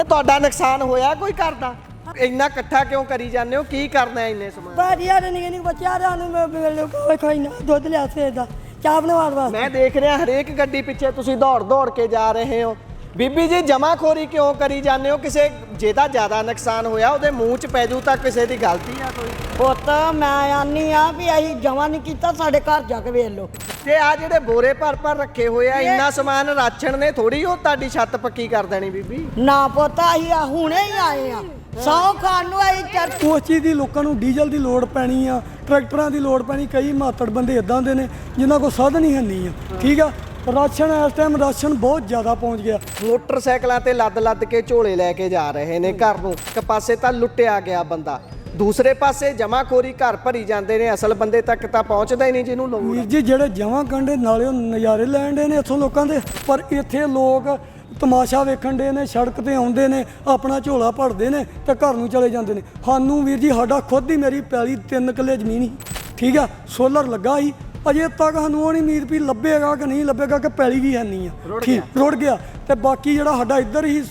ਤੁਹਾਡਾ ਨੁਕਸਾਨ ਹੋਇਆ ਕੋਈ ਘਰ ਦਾ? ਇੰਨਾ ਇਕੱਠਾ ਕਿਉਂ ਕਰੀ ਜਾਂਦੇ ਹੋ? ਕੀ ਕਰਨਾ ਇੰਨੇ ਸਮਾਨ? ਬਾਰੀਆਂ ਦੇ ਨਿੱਕੇ ਨਿੱਕੇ ਬੱਚਿਆਂ ਨੂੰ ਮੈਂ ਕੋਈ ਨਾ ਦੁੱਧ ਲਿਆ ਸਵੇਰ ਦਾ ਚਾਹ ਬਣਾਉਣ ਵਾਸਤੇ। ਮੈਂ ਦੇਖ ਰਿਹਾ ਹਰੇਕ ਗੱਡੀ ਪਿੱਛੇ ਤੁਸੀਂ ਦੌੜ ਕੇ ਜਾ ਰਹੇ ਹੋ। ਬੀਬੀ ਜੀ ਜਮਾਖੋਰੀ ਕਿਉਂ ਕਰੀ ਜਾਂਦੇ ਹੋ? ਕਿਸੇ ਜਿਹਦਾ ਜ਼ਿਆਦਾ ਨੁਕਸਾਨ ਹੋਇਆ ਉਹਦੇ ਮੂੰਹ 'ਚ ਪੈ ਜੂ ਤਾਂ ਕਿਸੇ ਦੀ ਗਲਤੀ ਆ ਕੋਈ? ਪੁੱਤ ਮੈਂ ਆਨੀ ਆ ਵੀ ਅਸੀਂ ਜਮਾ ਨਹੀਂ ਕੀਤਾ, ਸਾਡੇ ਘਰ ਜਾ ਕੇ ਵੇਖ ਲਓ। ਤੇ ਆ ਜਿਹੜੇ ਬੋਰੇ ਭਰ ਰੱਖੇ ਹੋਏ ਆ, ਇੰਨਾ ਸਮਾਨ ਰਾਸ਼ਨ ਨੇ ਥੋੜੀ ਉਹ ਤੁਹਾਡੀ ਛੱਤ ਪੱਕੀ ਕਰ ਦੇਣੀ ਬੀਬੀ। ਨਾ ਪੁੱਤ ਅਸੀਂ ਹੁਣੇ ਹੀ ਆਏ ਆ, ਸੌ ਖਾਣ ਨੂੰ ਆਈ ਚਰਚ। ਉਸ ਚੀਜ਼ ਦੀ ਲੋਕਾਂ ਨੂੰ ਡੀਜ਼ਲ ਦੀ ਲੋੜ ਪੈਣੀ ਆ, ਟਰੈਕਟਰਾਂ ਦੀ ਲੋੜ ਪੈਣੀ। ਕਈ ਮਾਤੜ ਬੰਦੇ ਇਦਾਂ ਦੇ ਨੇ ਜਿਨ੍ਹਾਂ ਕੋਲ ਸਾਧਨ ਹੀ ਹੈ ਨਹੀਂ ਆ, ਠੀਕ ਆ। ਰਾਸ਼ਨ ਇਸ ਟਾਈਮ ਰਾਸ਼ਨ ਬਹੁਤ ਜ਼ਿਆਦਾ ਪਹੁੰਚ ਗਿਆ। ਮੋਟਰਸਾਈਕਲਾਂ ਤੇ ਲੱਦ ਕੇ ਝੋਲੇ ਲੈ ਕੇ ਜਾ ਰਹੇ ਨੇ ਘਰ ਨੂੰ। ਇੱਕ ਪਾਸੇ ਤਾਂ ਲੁੱਟਿਆ ਗਿਆ ਬੰਦਾ, ਦੂਸਰੇ ਪਾਸੇ ਜਮਾਖੋਰੀ ਘਰ ਭਰੀ ਜਾਂਦੇ ਨੇ, ਅਸਲ ਬੰਦੇ ਤੱਕ ਤਾਂ ਪਹੁੰਚਦਾ ਹੀ ਨਹੀਂ ਜਿਹਨੂੰ ਲੋੜ। ਵੀਰ ਜੀ ਜਿਹੜੇ ਜਮਾਂ ਕੰਡੇ ਨਾਲੇ ਉਹ ਨਜ਼ਾਰੇ ਲੈਣ ਦੇ ਨੇ ਇੱਥੋਂ ਲੋਕਾਂ ਦੇ, ਪਰ ਇੱਥੇ ਲੋਕ ਤਮਾਸ਼ਾ ਵੇਖਣ ਦੇ ਨੇ, ਸੜਕ ਤੇ ਆਉਂਦੇ ਨੇ, ਆਪਣਾ ਝੋਲਾ ਭਰਦੇ ਨੇ ਤੇ ਘਰ ਨੂੰ ਚਲੇ ਜਾਂਦੇ ਨੇ। ਸਾਨੂੰ ਵੀਰ ਜੀ ਸਾਡਾ ਖੁਦ ਹੀ ਮੇਰੀ ਪੈਲੀ 3 ਕਿੱਲੇ ਜ਼ਮੀਨ ਹੀ, ਠੀਕ ਆ, ਸੋਲਰ ਲੱਗਾ ਸੀ। ਅਜੇ ਤੱਕ ਸਾਨੂੰ ਉਹ ਨਹੀਂ ਉਮੀਦ ਵੀ ਲੱਭੇਗਾ ਕਿ ਨਹੀਂ ਲੱਭੇਗਾ, ਕਿ ਪੈਲੀ ਵੀ ਹੈ ਨਹੀਂ ਆ, ਠੀਕ ਰੁੜ ਗਿਆ। ਤੇ ਬਾਕੀ ਜਿਹੜਾ ਸਾਡਾ ਇੱਧਰ ਹੀ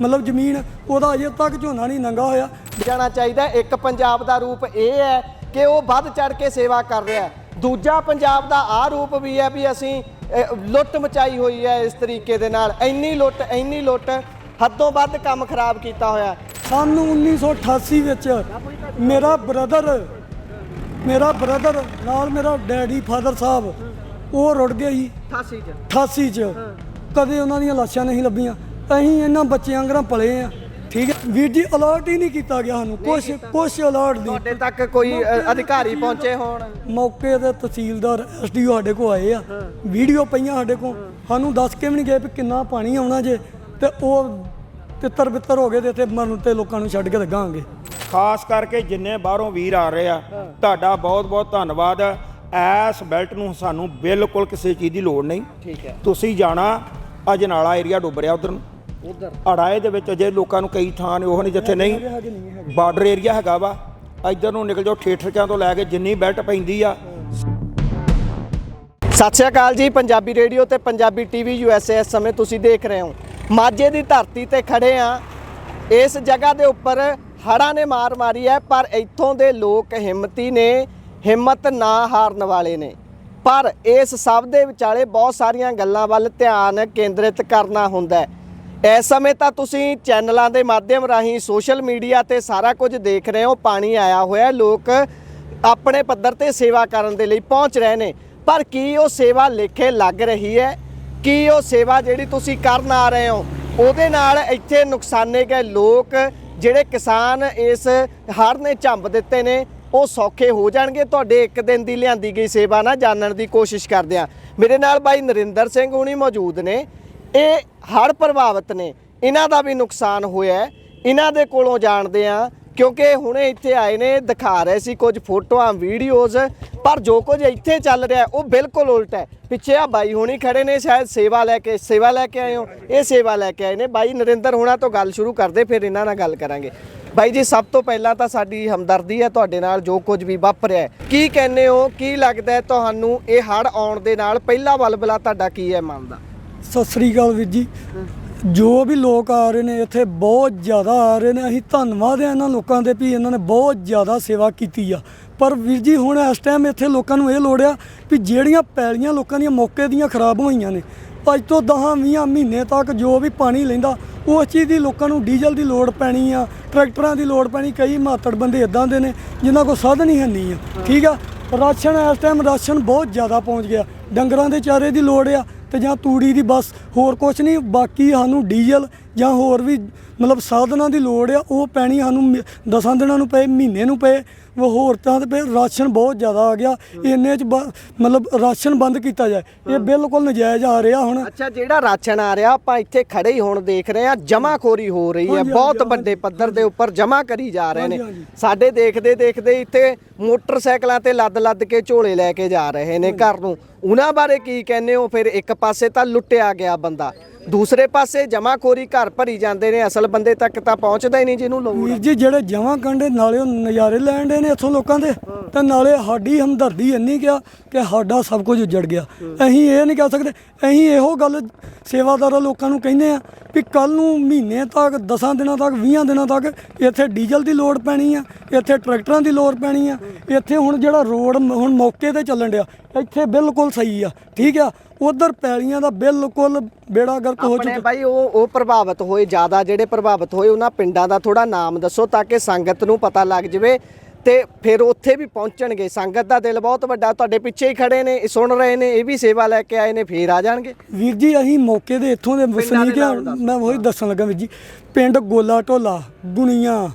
ਮਤਲਬ ਜ਼ਮੀਨ, ਉਹਦਾ ਅਜੇ ਤੱਕ ਝੋਨਾ ਨਹੀਂ ਨੰਗਾ ਹੋਇਆ। ਜਾਣਾ ਚਾਹੀਦਾ। ਇੱਕ ਪੰਜਾਬ ਦਾ ਰੂਪ ਇਹ ਹੈ ਕਿ ਉਹ ਵੱਧ ਚੜ ਕੇ ਸੇਵਾ ਕਰ ਰਿਹਾ। ਦੂਜਾ ਪੰਜਾਬ ਦਾ ਆਹ ਰੂਪ ਵੀ ਹੈ ਵੀ ਅਸੀਂ ਲੁੱਟ ਮਚਾਈ ਹੋਈ ਹੈ ਇਸ ਤਰੀਕੇ ਦੇ ਨਾਲ। ਇੰਨੀ ਲੁੱਟ ਹੱਦੋਂ ਵੱਧ ਕੰਮ ਖਰਾਬ ਕੀਤਾ ਹੋਇਆ। ਸਾਨੂੰ 1988 ਵਿੱਚ ਮੇਰਾ ਬ੍ਰਦਰ ਨਾਲ ਮੇਰਾ ਡੈਡੀ ਫਾਦਰ ਸਾਹਿਬ ਉਹ ਰੁੜ ਗਏ ਸੀ 88 ਚ। ਕਦੇ ਉਹਨਾਂ ਦੀਆਂ ਲਾਸ਼ਾਂ ਨਹੀਂ ਲੱਭੀਆਂ। ਅਸੀਂ ਇਹਨਾਂ ਬੱਚਿਆਂ ਵਾਂਗਰਾਂ ਪਲੇ ਆ, ਠੀਕ ਹੈ ਵੀਰ ਜੀ। ਅਲਰਟ ਹੀ ਨਹੀਂ ਕੀਤਾ ਗਿਆ ਸਾਨੂੰ, ਕੁਛ ਅਲਰਟ ਨਹੀਂ। ਤੁਹਾਡੇ ਤੱਕ ਕੋਈ ਅਧਿਕਾਰੀ ਪਹੁੰਚੇ ਹੋਣ? ਮੌਕੇ ਤੇ ਤਹਿਸੀਲਦਾਰ ਐਸਡੀਓ ਸਾਡੇ ਕੋਲ ਆਏ ਆ, ਵੀਡੀਓ ਪਈਆਂ ਸਾਡੇ ਕੋਲ। ਸਾਨੂੰ ਦੱਸ ਕੇ ਵੀ ਨਹੀਂ ਗਏ ਵੀ ਕਿੰਨਾ ਪਾਣੀ ਆਉਣਾ ਜੇ, ਤੇ ਉਹ ਤਿੱਤਰ ਬਿੱਤਰ ਹੋ ਗਏ ਤੇ ਇੱਥੇ ਮਰਨ ਤੇ ਲੋਕਾਂ ਨੂੰ ਛੱਡ ਕੇ ਲੱਗਾਂਗੇ। ਖਾਸ ਕਰਕੇ ਜਿੰਨੇ ਬਾਹਰੋਂ ਵੀਰ ਆ ਰਹੇ ਆ, ਤੁਹਾਡਾ ਬਹੁਤ ਧੰਨਵਾਦ। ਐਸ ਬੈਲਟ ਨੂੰ ਸਾਨੂੰ ਬਿਲਕੁਲ ਕਿਸੇ ਚੀਜ਼ ਦੀ ਲੋੜ ਨਹੀਂ, ਠੀਕ ਹੈ। ਤੁਸੀਂ ਜਾਣਾ ਅਜਨਾਲਾ ਏਰੀਆ ਡੁੱਬ ਰਿਹਾ ਉਧਰ ਅੜਾਏ ਦੇ ਵਿੱਚ। ਅਜੇ ਲੋਕਾਂ ਨੂੰ ਕਈ ਥਾਂ ਨੇ ਉਹ ਨਹੀਂ ਜਿੱਥੇ ਨਹੀਂ ਬਾਰਡਰ ਏਰੀਆ ਹੈਗਾ ਵਾ। ਇੱਧਰ ਨੂੰ ਨਿਕਲ ਜਾਓ, ਠੇਠਰਕਿਆਂ ਤੋਂ ਲੈ ਕੇ ਜਿੰਨੀ ਬੈਲਟ ਪੈਂਦੀ ਆ। ਸਤਿ ਸ਼੍ਰੀ ਅਕਾਲ ਜੀ। ਪੰਜਾਬੀ ਰੇਡੀਓ ਤੇ ਪੰਜਾਬੀ ਟੀਵੀ USA ਇਸ ਸਮੇਂ ਤੁਸੀਂ ਦੇਖ ਰਹੇ ਹੋ। ਮਾਝੇ ਦੀ ਧਰਤੀ ਤੇ ਖੜੇ ਆ। ਇਸ ਜਗ੍ਹਾ ਦੇ ਉੱਪਰ ਹੜ੍ਹਾਂ ਨੇ ਮਾਰ ਮਾਰੀ ਹੈ, ਪਰ ਇੱਥੋਂ ਦੇ ਲੋਕ ਹਿੰਮਤੀ ਨੇ, ਹਿੰਮਤ ਨਾ ਹਾਰਨ ਵਾਲੇ ਨੇ। ਪਰ ਇਸ ਸਭ ਦੇ ਵਿਚਾਲੇ ਬਹੁਤ ਸਾਰੀਆਂ ਗੱਲਾਂ ਵੱਲ ਧਿਆਨ ਕੇਂਦਰਿਤ ਕਰਨਾ ਹੁੰਦਾ ਹੈ। ਇਸ ਸਮੇਂ ਤਾਂ ਤੁਸੀਂ ਚੈਨਲਾਂ ਦੇ ਮਾਧਿਅਮ ਰਾਹੀਂ ਸੋਸ਼ਲ ਮੀਡੀਆ ਤੇ ਸਾਰਾ ਕੁਝ ਦੇਖ ਰਹੇ ਹੋ। ਪਾਣੀ ਆਇਆ ਹੋਇਆ, ਲੋਕ ਆਪਣੇ ਪੱਧਰ ਤੇ ਸੇਵਾ ਕਰਨ ਦੇ ਲਈ ਪਹੁੰਚ ਰਹੇ ਨੇ। ਪਰ ਕੀ ਉਹ ਸੇਵਾ ਲੇਖੇ ਲੱਗ ਰਹੀ ਹੈ? ਕੀ ਉਹ ਸੇਵਾ ਜਿਹੜੀ ਤੁਸੀਂ ਕਰਨ ਆ ਰਹੇ ਹੋ ਉਹਦੇ ਨਾਲ ਇੱਥੇ ਨੁਕਸਾਨੇ ਗਏ ਲੋਕ, ਜਿਹੜੇ ਕਿਸਾਨ ਇਸ ਹੜ੍ਹ ਨੇ ਝੰਬ ਦਿੱਤੇ ਨੇ, ਉਹ ਸੌਖੇ ਹੋ ਜਾਣਗੇ? ਤੁਹਾਡੇ ਇੱਕ ਦਿਨ ਦੀ ਲਿਆਂਦੀ ਗਈ ਸੇਵਾ ਨਾ ਜਾਣਨ ਦੀ ਕੋਸ਼ਿਸ਼ ਕਰਦੇ ਆ। ਮੇਰੇ ਨਾਲ ਬਾਈ ਨਰਿੰਦਰ ਸਿੰਘ ਹੁਣੀ ਮੌਜੂਦ ਨੇ। ਇਹ ਹੜ੍ਹ ਪ੍ਰਭਾਵਿਤ ਨੇ, ਇਹਨਾਂ ਦਾ ਵੀ ਨੁਕਸਾਨ ਹੋਇਆ, ਇਹਨਾਂ ਦੇ ਕੋਲੋਂ ਜਾਣਦੇ ਆ। ਕਿਉਂਕਿ ਹੁਣੇ ਇੱਥੇ ਆਏ ਨੇ, ਦਿਖਾ ਰਹੇ ਸੀ ਕੁਝ ਫੋਟੋਆਂ ਵੀਡੀਓਜ਼, ਪਰ ਜੋ ਕੁਝ ਇੱਥੇ ਚੱਲ ਰਿਹਾ ਉਹ ਬਿਲਕੁਲ ਉਲਟ ਹੈ। ਪਿੱਛੇ ਆ ਬਾਈ ਹੁਣੀ ਖੜੇ ਨੇ, ਸ਼ਾਇਦ ਸੇਵਾ ਲੈ ਕੇ ਆਏ ਹੋ। ਇਹ ਸੇਵਾ ਲੈ ਕੇ ਆਏ ਨੇ। ਬਾਈ ਨਰਿੰਦਰ ਹੁਣਾਂ ਤੋਂ ਗੱਲ ਸ਼ੁਰੂ ਕਰਦੇ, ਫਿਰ ਇਹਨਾਂ ਨਾਲ ਗੱਲ ਕਰਾਂਗੇ। ਬਾਈ ਜੀ, ਸਭ ਤੋਂ ਪਹਿਲਾਂ ਤਾਂ ਸਾਡੀ ਹਮਦਰਦੀ ਹੈ ਤੁਹਾਡੇ ਨਾਲ, ਜੋ ਕੁਝ ਵੀ ਵਾਪਰਿਆ ਹੈ। ਕੀ ਕਹਿੰਦੇ ਹੋ, ਕੀ ਲੱਗਦਾ ਹੈ ਤੁਹਾਨੂੰ ਇਹ ਹੜ੍ਹ ਆਉਣ ਦੇ ਨਾਲ ਪਹਿਲਾ ਬਲਬਲਾ ਤੁਹਾਡਾ ਕੀ ਹੈ ਮਨ ਦਾ? ਸਤਿ ਸ੍ਰੀ ਅਕਾਲ ਵੀਰ ਜੀ। ਜੋ ਵੀ ਲੋਕ ਆ ਰਹੇ ਨੇ ਇੱਥੇ ਬਹੁਤ ਜ਼ਿਆਦਾ ਆ ਰਹੇ ਨੇ। ਅਸੀਂ ਧੰਨਵਾਦ ਹੈ ਇਹਨਾਂ ਲੋਕਾਂ ਦੇ ਵੀ ਇਹਨਾਂ ਨੇ ਬਹੁਤ ਜ਼ਿਆਦਾ ਸੇਵਾ ਕੀਤੀ ਆ। ਪਰ ਵੀਰ ਜੀ ਹੁਣ ਇਸ ਟਾਈਮ ਇੱਥੇ ਲੋਕਾਂ ਨੂੰ ਇਹ ਲੋੜ ਆ ਵੀ ਜਿਹੜੀਆਂ ਪੈਲੀਆਂ ਲੋਕਾਂ ਦੀਆਂ ਮੌਕੇ ਦੀਆਂ ਖਰਾਬ ਹੋਈਆਂ ਨੇ, ਅੱਜ ਤੋਂ 10-20 ਮਹੀਨੇ ਤੱਕ ਜੋ ਵੀ ਪਾਣੀ ਲੈਂਦਾ, ਉਸ ਚੀਜ਼ ਦੀ ਲੋਕਾਂ ਨੂੰ ਡੀਜ਼ਲ ਦੀ ਲੋੜ ਪੈਣੀ ਆ, ਟਰੈਕਟਰਾਂ ਦੀ ਲੋੜ ਪੈਣੀ। ਕਈ ਮਾਤੜ ਬੰਦੇ ਇਦਾਂ ਦੇ ਨੇ ਜਿਨ੍ਹਾਂ ਕੋਲ ਸਾਧਨ ਹੀ ਹੈ ਨਹੀਂ ਆ, ਠੀਕ ਆ। ਰਾਸ਼ਨ ਇਸ ਟਾਈਮ ਰਾਸ਼ਨ ਬਹੁਤ ਜ਼ਿਆਦਾ ਪਹੁੰਚ ਗਿਆ। ਡੰਗਰਾਂ ਦੇ ਚਾਰੇ ਦੀ ਲੋੜ ਆ ਤੇ ਜਾਂ ਤੂੜੀ ਦੀ, ਬਸ ਹੋਰ ਕੁਛ ਨਹੀਂ। ਬਾਕੀ ਸਾਨੂੰ ਡੀਜ਼ਲ ਜਾਂ ਹੋਰ ਵੀ ਮਤਲਬ ਸਾਧਨਾਂ ਦੀ ਲੋੜ ਆ, ਉਹ ਪੈਣੀ ਸਾਨੂੰ 10 ਦਿਨਾਂ ਨੂੰ ਪਏ, ਮਹੀਨੇ ਨੂੰ ਪਏ, ਹੋਰ ਤਾਂ ਤੇ ਰਾਸ਼ਨ ਬਹੁਤ ਜ਼ਿਆਦਾ ਆ ਗਿਆ। ਇੰਨੇ 'ਚ ਮਤਲਬ ਰਾਸ਼ਨ ਬੰਦ ਕੀਤਾ ਜਾਏ, ਇਹ ਬਿਲਕੁਲ ਨਜਾਇਜ਼ ਆ ਰਿਹਾ ਹੁਣ। ਅੱਛਾ, ਜਿਹੜਾ ਰਾਸ਼ਨ ਆ ਰਿਹਾ, ਆਪਾਂ ਇੱਥੇ ਖੜੇ ਹੀ ਹੁਣ ਦੇਖ ਰਹੇ ਆ, ਜਮਾਖੋਰੀ ਹੋ ਰਹੀ ਹੈ, ਬਹੁਤ ਵੱਡੇ ਪੱਧਰ ਦੇ ਉੱਪਰ ਜਮਾ ਕਰੀ ਜਾ ਰਹੇ ਨੇ। ਸਾਡੇ ਦੇਖਦੇ ਇੱਥੇ ਮੋਟਰਸਾਈਕਲਾਂ ਤੇ ਲੱਦ ਕੇ ਝੋਲੇ ਲੈ ਕੇ ਜਾ ਰਹੇ ਨੇ ਘਰ ਨੂੰ। ਉਹਨਾਂ ਬਾਰੇ ਕੀ ਕਹਿੰਦੇ ਹੋ? ਫਿਰ ਇੱਕ ਪਾਸੇ ਤਾਂ ਲੁੱਟਿਆ ਗਿਆ ਬੰਦਾ, ਦੂਸਰੇ ਪਾਸੇ ਜਮਾਖੋਰੀ ਘਰ ਭਰੀ ਜਾਂਦੇ ਨੇ, ਅਸਲ ਬੰਦੇ ਤੱਕ ਤਾਂ ਪਹੁੰਚਦਾ ਹੀ ਨਹੀਂ ਜਿਹਨੂੰ ਲੋੜ ਵੀਰ ਜੀ ਜਿਹੜੇ ਜਮਾਂ ਕੰਡੇ ਨਾਲੇ ਉਹ ਨਜ਼ਾਰੇ ਲੈਣ ਦੇ ਨੇ ਇੱਥੋਂ ਲੋਕਾਂ ਦੇ, ਤੇ ਨਾਲੇ ਸਾਡੀ ਹਮਦਰਦੀ ਇੰਨੀ ਗਿਆ ਕਿ ਸਾਡਾ ਸਭ ਕੁਝ ਉੱਜੜ ਗਿਆ। ਅਸੀਂ ਇਹ ਨਹੀਂ ਕਹਿ ਸਕਦੇ, ਅਸੀਂ ਇਹੋ ਗੱਲ ਸੇਵਾਦਾਰਾਂ ਲੋਕਾਂ ਨੂੰ ਕਹਿੰਦੇ ਆ ਵੀ ਕੱਲ ਨੂੰ ਮਹੀਨੇ ਤੱਕ 10 ਦਿਨਾਂ ਤੱਕ 20 ਦਿਨਾਂ ਤੱਕ ਇੱਥੇ ਡੀਜ਼ਲ ਦੀ ਲੋੜ ਪੈਣੀ ਆ, ਇੱਥੇ ਟਰੈਕਟਰਾਂ ਦੀ ਲੋੜ ਪੈਣੀ ਆ। ਇੱਥੇ ਹੁਣ ਜਿਹੜਾ ਰੋਡ ਹੁਣ ਮੌਕੇ ਤੇ ਚੱਲਣ ਡਿਆ ਇੱਥੇ ਬਿਲਕੁਲ ਸਹੀ ਆ, ਠੀਕ ਆ। ਉਧਰ ਪੈਲੀਆਂ ਦਾ ਬਿਲਕੁਲ ਬੇੜਾ ਗਰਕ ਹੋ ਆਪਣੇ ਚੁੱਕਾ। ਬਾਈ ਉਹ ਪ੍ਰਭਾਵਿਤ ਹੋਏ ਜ਼ਿਆਦਾ, ਜਿਹੜੇ ਪ੍ਰਭਾਵਿਤ ਹੋਏ ਉਹਨਾਂ ਪਿੰਡਾਂ ਦਾ ਥੋੜਾ ਨਾਮ ਦੱਸੋ ਤਾਂ ਕਿ ਸੰਗਤ ਨੂੰ ਪਤਾ ਲੱਗ ਜਵੇ ਤੇ ਫਿਰ ਉੱਥੇ ਵੀ ਪਹੁੰਚਣਗੇ। ਸੰਗਤ ਦਾ ਦਿਲ ਬਹੁਤ ਵੱਡਾ, ਤੁਹਾਡੇ ਪਿੱਛੇ ਹੀ ਖੜੇ ਨੇ, ਸੁਣ ਰਹੇ ਨੇ, ਇਹ ਵੀ ਸੇਵਾ ਲੈ ਕੇ ਆਏ ਨੇ, ਫੇਰ ਆ ਜਾਣਗੇ। ਵੀਰ ਜੀ ਅਸੀਂ ਮੌਕੇ ਦੇ ਇੱਥੋਂ ਦੇ ਵਸਨੀਕ ਆ, ਮੈਂ ਉਹੀ ਦੱਸਣ ਲੱਗਾ ਵੀਰ ਜੀ। ਪਿੰਡ ਗੋਲਾ ਢੋਲਾ, ਗੁਣੀਆਂ,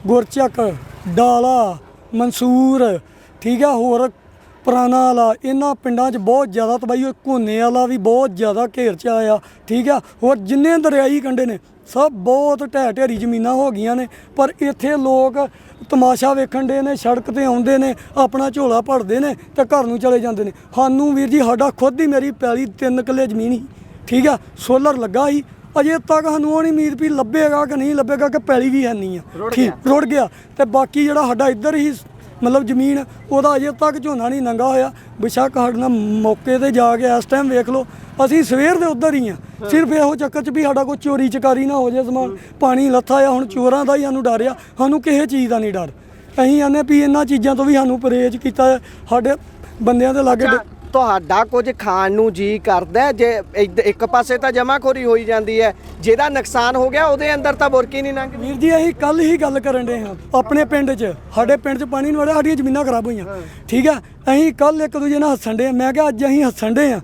ਗੁਰਚੱਕ, ਡਾਲਾ, ਮਨਸੂਰ, ਠੀਕ ਆ, ਹੋਰ ਪੁਰਾਣਾ ਵਾਲਾ, ਇਹਨਾਂ ਪਿੰਡਾਂ 'ਚ ਬਹੁਤ ਜ਼ਿਆਦਾ ਤਬਾਹੀ ਹੋਈ। ਘੋਨੇ ਵਾਲਾ ਵੀ ਬਹੁਤ ਜ਼ਿਆਦਾ ਘੇਰ 'ਚ ਆਇਆ, ਠੀਕ ਆ। ਹੋਰ ਜਿੰਨੇ ਦਰਿਆਈ ਕੰਢੇ ਨੇ ਸਭ ਬਹੁਤ ਢਹਿ ਢੇਰੀ ਜ਼ਮੀਨਾਂ ਹੋ ਗਈਆਂ ਨੇ, ਪਰ ਇੱਥੇ ਲੋਕ ਤਮਾਸ਼ਾ ਵੇਖਣ ਦੇ ਨੇ, ਸੜਕ ਤੇ ਆਉਂਦੇ ਨੇ, ਆਪਣਾ ਝੋਲਾ ਭਰਦੇ ਨੇ ਤੇ ਘਰ ਨੂੰ ਚਲੇ ਜਾਂਦੇ ਨੇ। ਸਾਨੂੰ ਵੀਰ ਜੀ ਸਾਡਾ ਖੁਦ ਹੀ ਮੇਰੀ ਪੈਲੀ 3 ਕਿੱਲੇ ਜ਼ਮੀਨ ਸੀ, ਠੀਕ ਆ, ਸੋਲਰ ਲੱਗਾ ਸੀ, ਅਜੇ ਤੱਕ ਸਾਨੂੰ ਉਹ ਨਹੀਂ ਉਮੀਦ ਵੀ ਲੱਭੇਗਾ ਕਿ ਨਹੀਂ ਲੱਭੇਗਾ, ਕਿ ਪੈਲੀ ਵੀ ਹੈ ਨਹੀਂ ਆ, ਠੀਕ ਰੁੜ ਗਿਆ। ਤੇ ਬਾਕੀ ਜਿਹੜਾ ਸਾਡਾ ਇੱਧਰ ਹੀ ਮਤਲਬ ਜ਼ਮੀਨ, ਉਹਦਾ ਅਜੇ ਤੱਕ ਝੋਨਾ ਨਹੀਂ ਨੰਗਾ ਹੋਇਆ। ਬੇਸ਼ੱਕ ਸਾਡੇ ਨਾਲ ਮੌਕੇ ਤੇ ਜਾ ਕੇ ਇਸ ਟਾਈਮ ਵੇਖ ਲਓ, ਅਸੀਂ ਸਵੇਰ ਦੇ ਉੱਧਰ ਹੀ ਆ, ਸਿਰਫ ਇਹੋ ਚੱਕਰ 'ਚ ਵੀ ਸਾਡਾ ਕੋਈ ਚੋਰੀ ਚਕਾਰੀ ਨਾ ਹੋ ਜਾਏ, ਸਮਾਨ ਪਾਣੀ ਲੱਥਾ ਆ। ਹੁਣ ਚੋਰਾਂ ਦਾ ਹੀ ਸਾਨੂੰ ਡਰ ਆ, ਸਾਨੂੰ ਕਿਸੇ ਚੀਜ਼ ਦਾ ਨਹੀਂ ਡਰ। ਅਸੀਂ ਆਨੇ ਵੀ ਇਹਨਾਂ ਚੀਜ਼ਾਂ ਤੋਂ ਵੀ ਸਾਨੂੰ ਪਰਹੇਜ਼ ਕੀਤਾ ਹੈ। ਸਾਡੇ ਬੰਦਿਆਂ ਦੇ ਲਾਗੇ ਤੁਹਾਡਾ ਕੁਝ ਖਾਣ ਨੂੰ ਜੀ ਕਰਦਾ ਜੇ ਇੱਕ ਪਾਸੇ ਤਾਂ ਜਮਾਖੋਰੀ ਹੋਈ ਜਾਂਦੀ ਹੈ, ਜਿਹਦਾ ਨੁਕਸਾਨ ਹੋ ਗਿਆ ਉਹਦੇ ਅੰਦਰ ਤਾਂ ਬੁਰਕੀ ਨਹੀਂ ਲੰਘਦੀ। ਵੀਰ ਜੀ ਅਸੀਂ ਕੱਲ ਹੀ ਗੱਲ ਕਰਨ ਦੇ ਹਾਂ ਆਪਣੇ ਪਿੰਡ 'ਚ, ਸਾਡੇ ਪਿੰਡ 'ਚ ਪਾਣੀ ਨਹੀਂ ਵੜਿਆ, ਸਾਡੀਆਂ ਜ਼ਮੀਨਾਂ ਖਰਾਬ ਹੋਈਆਂ, ਠੀਕ ਆ। ਅਸੀਂ ਕੱਲ ਇੱਕ ਦੂਜੇ ਨਾਲ ਹੱਸਣ ਦੇ, ਮੈਂ ਕਿਹਾ ਅੱਜ ਅਸੀਂ ਹੱਸਣ ਦੇ ਆ,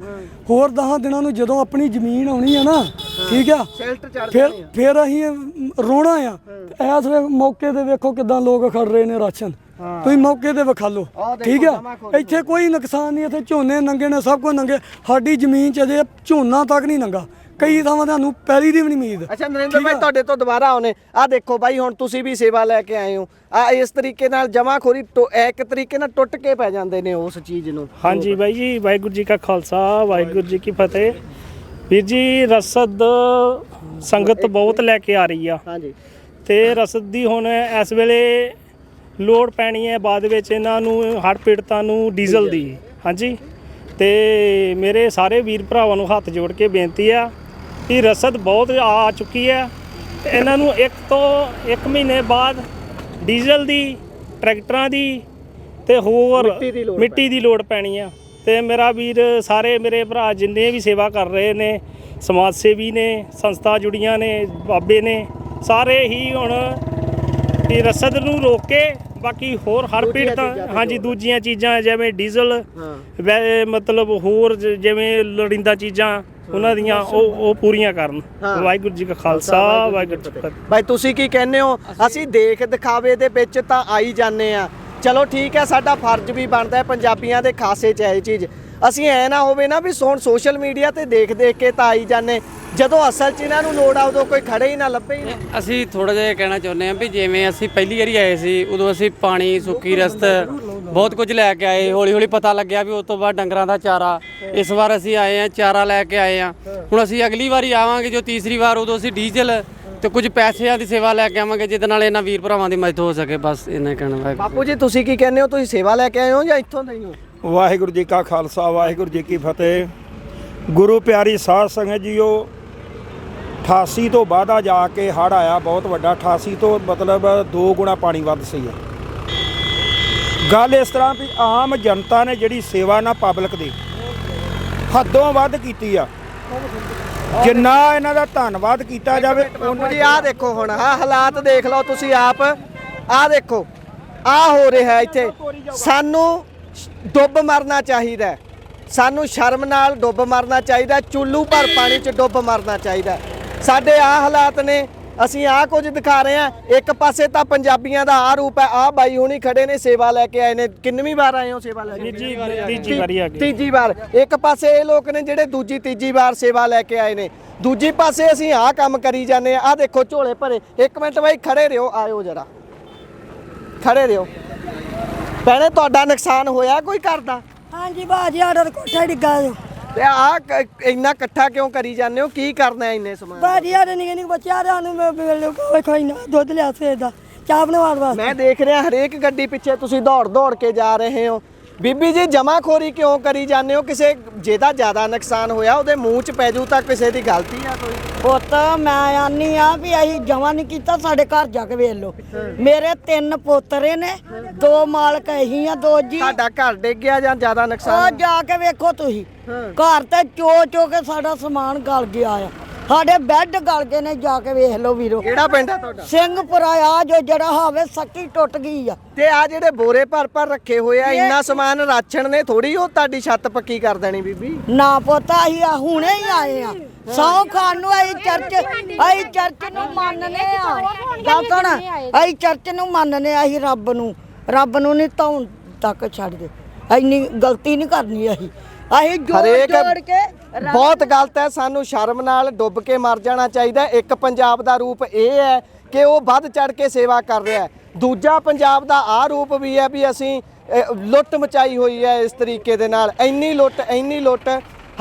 ਹੋਰ 10 ਦਿਨਾਂ ਨੂੰ ਜਦੋਂ ਆਪਣੀ ਜ਼ਮੀਨ ਆਉਣੀ ਆ ਨਾ, ਠੀਕ ਆ, ਫਿਰ ਅਸੀਂ ਰੋਣਾ ਆ। ਇਸ ਵੇ ਮੌਕੇ ਤੇ ਵੇਖੋ ਕਿਦਾਂ ਲੋਕ ਖੜ ਰਹੇ ਨੇ ਰਾਸ਼ਨ, ਤੁਸੀਂ ਮੌਕੇ ਤੇ ਵਿਖਾ ਲਓ, ਠੀਕ ਆ। ਇੱਥੇ ਕੋਈ ਨੁਕਸਾਨ ਨਹੀਂ, ਇੱਥੇ ਝੋਨੇ ਨੰਗੇ ਨੇ, ਸਭ ਕੁਝ ਨੰਗੇ। ਸਾਡੀ ਜ਼ਮੀਨ 'ਚ ਅਜੇ ਝੋਨਾ ਤੱਕ ਨਹੀਂ ਨੰਗਾ, ਕਈ ਥਾਵਾਂ ਤੇ ਸਾਨੂੰ ਪੈਲੀ ਦੀ ਵੀ ਨਹੀਂ ਉਮੀਦ। ਅੱਛਾ ਨਰਿੰਦਰ ਭਾਈ, ਤੁਹਾਡੇ ਤੋਂ ਦੁਬਾਰਾ ਆਉਨੇ, ਆਹ ਦੇਖੋ ਬਾਈ, ਹੁਣ ਤੁਸੀਂ ਵੀ ਸੇਵਾ ਲੈ ਕੇ ਆਏ ਹੋ, ਆ ਇਸ ਤਰੀਕੇ ਨਾਲ ਜਮਾਖੋਰੀ ਇੱਕ ਤਰੀਕੇ ਨਾਲ ਟੁੱਟ ਕੇ ਪੈ ਜਾਂਦੇ ਨੇ ਉਸ ਚੀਜ਼ ਨੂੰ। ਹਾਂਜੀ ਬਾਈ ਜੀ, ਵਾਹਿਗੁਰੂ ਜੀ ਕਾ ਖਾਲਸਾ, ਵਾਹਿਗੁਰੂ ਜੀ ਕੀ ਫਤਿਹ। ਵੀਰ ਜੀ, ਰਸਦ ਸੰਗਤ ਬਹੁਤ ਲੈ ਕੇ ਆ ਰਹੀ ਆ, ਹਾਂਜੀ, ਤੇ ਰਸਦ ਦੀ ਹੁਣ ਇਸ ਵੇਲੇ ਲੋੜ ਪੈਣੀ ਹੈ ਬਾਅਦ ਵਿੱਚ ਇਹਨਾਂ ਨੂੰ, ਹੜ੍ਹ ਪੀੜਤਾਂ ਨੂੰ ਡੀਜ਼ਲ ਦੀ। ਹਾਂਜੀ, ਤੇ ਮੇਰੇ ਸਾਰੇ ਵੀਰ ਭਰਾਵਾਂ ਨੂੰ ਹੱਥ ਜੋੜ ਕੇ ਬੇਨਤੀ ਆ ਕਿ ਰਸਦ ਬਹੁਤ ਆ ਚੁੱਕੀ ਹੈ, ਤੇ ਇਹਨਾਂ ਨੂੰ 1 ਤੋਂ 1 ਮਹੀਨੇ ਬਾਅਦ ਡੀਜ਼ਲ ਦੀ, ਟਰੈਕਟਰਾਂ ਦੀ ਤੇ ਹੋਰ ਮਿੱਟੀ ਦੀ ਲੋੜ ਪੈਣੀ ਆ। ਤੇ ਮੇਰਾ ਵੀਰ, ਸਾਰੇ ਮੇਰੇ ਭਰਾ ਜਿੰਨੇ ਵੀ ਸੇਵਾ ਕਰ ਰਹੇ ਨੇ, ਸਮਾਜ ਸੇਵੀ ਨੇ, ਸੰਸਥਾ ਜੁੜੀਆਂ ਨੇ, ਬਾਬੇ ਨੇ, ਸਾਰੇ ਹੀ ਹੁਣ ਵੀ ਰਸਦ ਨੂੰ ਰੋਕ ਕੇ ਬਾਕੀ ਹੋਰ ਹੜ੍ਹ ਪੀੜਤਾਂ, ਹਾਂਜੀ, ਦੂਜੀਆਂ ਚੀਜ਼ਾਂ ਜਿਵੇਂ ਡੀਜ਼ਲ, ਮਤਲਬ ਹੋਰ ਜਿਵੇਂ ਲੋੜੀਂਦਾ ਚੀਜ਼ਾਂ ਉਹਨਾਂ ਦੀਆਂ ਉਹ ਪੂਰੀਆਂ ਕਰਨ। ਵਾਹਿਗੁਰੂ ਜੀ ਕਾ ਖਾਲਸਾ, ਵਾਹਿਗੁਰੂ ਜੀ ਕੀ ਫਤਿਹ। ਭਾਈ ਤੁਸੀਂ ਕੀ ਕਹਿੰਦੇ ਹੋ? ਅਸੀਂ ਦੇਖ ਦਿਖਾਵੇ ਦੇ ਵਿੱਚ ਤਾਂ ਆਈ ਜਾਂਦੇ ਆ, ਚਲੋ ਠੀਕ ਹੈ, ਸਾਡਾ ਫਰਜ਼ ਵੀ ਬਣਦਾ ਹੈ, ਪੰਜਾਬੀਆਂ ਦੇ ਖਾਸੇ 'ਚ ਇਹ ਚੀਜ਼। ਅਸੀਂ ਐ ਨਾ ਹੋਵੇ ਨਾ ਵੀ ਸੋਸ਼ਲ ਮੀਡੀਆ ਤੇ ਦੇਖ ਕੇ ਤਾਂ ਆਈ ਜਾਂਦੇ, ਜਦੋਂ ਅਸਲ 'ਚ ਇਹਨਾਂ ਨੂੰ ਲੋੜ ਆ ਉਦੋਂ ਕੋਈ ਖੜੇ ਹੀ ਨਾ ਲੱਭੇ ਹੀ ਨਾ। ਅਸੀਂ ਥੋੜਾ ਜਿਹਾ ਕਹਿਣਾ ਚਾਹੁੰਦੇ ਹਾਂ ਵੀ ਜਿਵੇਂ ਅਸੀਂ ਪਹਿਲੀ ਵਾਰੀ ਆਏ ਸੀ, ਉਦੋਂ ਅਸੀਂ ਪਾਣੀ, ਸੁੱਕੀ ਰਸਤ, ਬਹੁਤ ਕੁਝ ਲੈ ਕੇ ਆਏ। ਹੌਲੀ ਹੌਲੀ ਪਤਾ ਲੱਗਿਆ ਵੀ ਉਸ ਤੋਂ ਬਾਅਦ ਡੰਗਰਾਂ ਦਾ ਚਾਰਾ। ਇਸ ਵਾਰ ਅਸੀਂ ਆਏ ਹਾਂ, ਚਾਰਾ ਲੈ ਕੇ ਆਏ ਹਾਂ। ਹੁਣ ਅਸੀਂ ਅਗਲੀ ਵਾਰੀ ਆਵਾਂਗੇ ਜੋ ਤੀਸਰੀ ਵਾਰ, ਉਦੋਂ ਅਸੀਂ ਡੀਜ਼ਲ ਤੇ ਕੁਝ ਪੈਸਿਆਂ ਦੀ ਸੇਵਾ ਲੈ ਕੇ ਆਵਾਂਗੇ, ਜਿਹਦੇ ਨਾਲ ਇਹਨਾਂ ਵੀਰ ਭਰਾਵਾਂ ਦੀ ਮਦਦ ਹੋ ਸਕੇ। ਬਸ ਇੰਨਾ ਕਹਿਣਾ। ਬਾਪੂ ਜੀ, ਤੁਸੀਂ ਕੀ ਕਹਿੰਦੇ ਹੋ? ਤੁਸੀਂ ਸੇਵਾ ਲੈ ਕੇ ਆਏ ਹੋ ਜਾਂ ਇੱਥੋਂ ਦੇ ਹੀ ਹੋ? ਵਾਹਿਗੁਰੂ ਜੀ ਕਾ ਖਾਲਸਾ, ਵਾਹਿਗੁਰੂ ਜੀ ਕੀ ਫਤਿਹ। ਗੁਰੂ ਪਿਆਰੀ ਸਾਧ ਸੰਗਤ ਜੀਓ, 88 ਤੋਂ ਬਾਅਦਾ ਜਾ ਕੇ ਹੜ੍ਹ ਆਇਆ ਬਹੁਤ ਵੱਡਾ। 88 ਤੋਂ ਮਤਲਬ 2 ਗੁਣਾ ਪਾਣੀ ਵੱਧ ਸੀ। ਗੱਲ ਇਸ ਤਰ੍ਹਾਂ ਵੀ ਆਮ ਜਨਤਾ ਨੇ ਜਿਹੜੀ ਸੇਵਾ ਨਾ ਪਬਲਿਕ ਦੀ ਹੱਦੋਂ ਵੱਧ ਕੀਤੀ ਆ, ਜਿੰਨਾ ਇਹਨਾਂ ਦਾ ਧੰਨਵਾਦ ਕੀਤਾ ਜਾਵੇ। ਬਾਪੂ ਜੀ, ਆਹ ਦੇਖੋ, ਹੁਣ ਆਹ ਹਾਲਾਤ ਦੇਖ ਲਓ ਤੁਸੀਂ ਆਪ, ਆਹ ਦੇਖੋ, ਆਹ ਹੋ ਰਿਹਾ ਇੱਥੇ। ਸਾਨੂੰ ਡੁੱਬ ਮਰਨਾ ਚਾਹੀਦਾ, ਸਾਨੂੰ ਸ਼ਰਮ ਨਾਲ ਡੁੱਬ ਮਰਨਾ ਚਾਹੀਦਾ, ਚੁੱਲੂ ਭਰ ਪਾਣੀ 'ਚ ਡੁੱਬ ਮਰਨਾ ਚਾਹੀਦਾ। ਸਾਡੇ ਆਹ ਹਾਲਾਤ ਨੇ, ਅਸੀਂ ਆਹ ਕੁਝ ਦਿਖਾ ਰਹੇ ਹਾਂ। ਇੱਕ ਪਾਸੇ ਤਾਂ ਪੰਜਾਬੀਆਂ ਦਾ ਆਹ ਰੂਪ ਹੈ, ਆਹ ਬਾਈ ਹੁਣੀ ਖੜੇ ਨੇ, ਸੇਵਾ ਲੈ ਕੇ ਆਏ ਨੇ। ਕਿੰਨਵੀਂ ਵਾਰ ਆਏ ਹੋ ਸੇਵਾ ਲੈ ਕੇ? ਤੀਜੀ ਵਾਰੀ ਆ ਗਈ। ਤੀਜੀ ਵਾਰ। ਇੱਕ ਪਾਸੇ ਇਹ ਲੋਕ ਨੇ ਜਿਹੜੇ ਦੂਜੀ ਤੀਜੀ ਵਾਰ ਸੇਵਾ ਲੈ ਕੇ ਆਏ ਨੇ, ਦੂਜੀ ਪਾਸੇ ਅਸੀਂ ਆਹ ਕੰਮ ਕਰੀ ਜਾਂਦੇ ਆ। ਆਹ ਦੇਖੋ ਝੋਲੇ ਭਰੇ। 1 ਮਿੰਟ ਬਾਈ ਖੜੇ ਰਹੋ, ਆਇਓ ਜਰਾ, ਖੜੇ ਰਹੋ। ਭੈਣੇ, ਤੁਹਾਡਾ ਨੁਕਸਾਨ ਹੋਇਆ ਕੋਈ ਕਰਦਾ? ਹਾਂਜੀ ਬਾਜੀ, ਸਾਡਾ ਤਾਂ ਕੋਠਾ ਡਿੱਗਾ ਤੇ ਆ ਇੰਨਾ ਇਕੱਠਾ ਕਿਉਂ ਕਰੀ ਜਾਂਦੇ ਹੋ? ਕੀ ਕਰਨਾ ਹੈ ਇੰਨੇ ਸਮਾਨ? ਬਾੜੀਆਂ ਦੇ ਨਿੱਕੇ ਨਿੱਕੇ ਬੱਚਿਆਂ ਨੂੰ ਮੈਂ ਲੋਕਾਂ ਕੋਈ ਨਾ ਦੁੱਧ ਲਿਆ ਸਵੇਰ ਦਾ ਚਾਹ ਬਣਵਾਉਣ ਵਾਸਤੇ। ਮੈਂ ਦੇਖ ਰਿਹਾ ਹਰੇਕ ਗੱਡੀ ਪਿੱਛੇ ਤੁਸੀਂ ਦੌੜ ਦੌੜ ਕੇ ਜਾ ਰਹੇ ਹੋ। ਬੀਬੀ ਜੀ ਜਮਾਖੋਰੀ ਕਿਉਂ ਕਰੀ ਜਾਂਦੇ ਹੋ? ਕਿਸੇ ਜਿਹਦਾ ਜ਼ਿਆਦਾ ਨੁਕਸਾਨ ਹੋਇਆ ਉਹਦੇ ਮੂੰਹ 'ਚ ਪੈ ਜੂ ਤਾਂ ਕਿਸੇ ਦੀ ਗਲਤੀ ਆ ਕੋਈ? ਪੁੱਤ ਮੈਂ ਆਨੀ ਆ ਵੀ ਅਸੀਂ ਜਮਾ ਨਹੀਂ ਕੀਤਾ, ਸਾਡੇ ਘਰ ਜਾ ਕੇ ਵੇਖ ਲਓ। ਮੇਰੇ 3 ਪੋਤਰੇ ਨੇ, 2 ਮਾਲਕ ਅਸੀਂ ਆ, 2 ਜੀ। ਤੁਹਾਡਾ ਘਰ ਡਿੱਗ ਗਿਆ ਜਾਂ ਜ਼ਿਆਦਾ ਉਹ ਨੁਕਸਾਨ? ਜਾ ਕੇ ਵੇਖੋ ਤੁਸੀਂ, ਘਰ ਤੇ ਚੋ ਚੋ ਕੇ ਸਾਡਾ ਸਮਾਨ ਗਲ ਗਿਆ ਆ, ਸਾਡੇ ਬੈੱਡ ਗਲ ਗਏ ਨੇ, ਜਾ ਕੇ ਵੇਖ ਲਓ ਵੀਰੋ। ਕਿਹੜਾ ਪਿੰਡ ਆ ਤੁਹਾਡਾ? ਸਿੰਘਪੁਰਾ ਆ ਜੋ ਜਿਹੜਾ ਹਾਵੇ ਸੱਕੀ ਟੁੱਟ ਗਈ ਆ। ਤੇ ਆ ਜਿਹੜੇ ਬੋਰੇ ਭਰ ਰੱਖੇ ਹੋਏ ਆ, ਇੰਨਾ ਸਮਾਨ ਰਾਸ਼ਨ ਨੇ ਥੋੜੀ ਉਹ ਤੁਹਾਡੀ ਛੱਤ ਪੱਕੀ ਕਰ ਦੇਣੀ ਬੀਬੀ। ਨਾ ਪੁੱਤ ਅਸੀਂ ਹੁਣੇ ਹੀ ਆਏ ਆ, ਸੌ ਖਾਨ ਨੂੰ ਅਸੀਂ ਚਰਚ ਨੂੰ ਮੰਨਨੇ ਆ। ਗੱਲ ਸੁਣ, ਅਸੀਂ ਚਰਚ ਨੂੰ ਮੰਨਨੇ ਆ, ਅਸੀਂ ਰੱਬ ਨੂੰ ਨਹੀਂ ਧੌਣ ਤੱਕ ਛੱਡਦੇ। ਇੰਨੀ ਗਲਤੀ ਨਹੀਂ ਕਰਨੀ ਅਸੀਂ ਜੋੜ ਕੇ। ਬਹੁਤ ਗਲਤ ਹੈ, ਸਾਨੂੰ ਸ਼ਰਮ ਨਾਲ ਡੁੱਬ ਕੇ ਮਰ ਜਾਣਾ ਚਾਹੀਦਾ। ਇੱਕ ਪੰਜਾਬ ਦਾ ਰੂਪ ਇਹ ਹੈ ਕਿ ਉਹ ਵੱਧ ਚੜ ਕੇ ਸੇਵਾ ਕਰ ਰਿਹਾ ਹੈ। ਦੂਜਾ ਪੰਜਾਬ ਦਾ ਆਹ ਰੂਪ ਵੀ ਹੈ ਵੀ ਅਸੀਂ ਲੁੱਟ ਮਚਾਈ ਹੋਈ ਹੈ ਇਸ ਤਰੀਕੇ ਦੇ ਨਾਲ। ਇੰਨੀ ਲੁੱਟ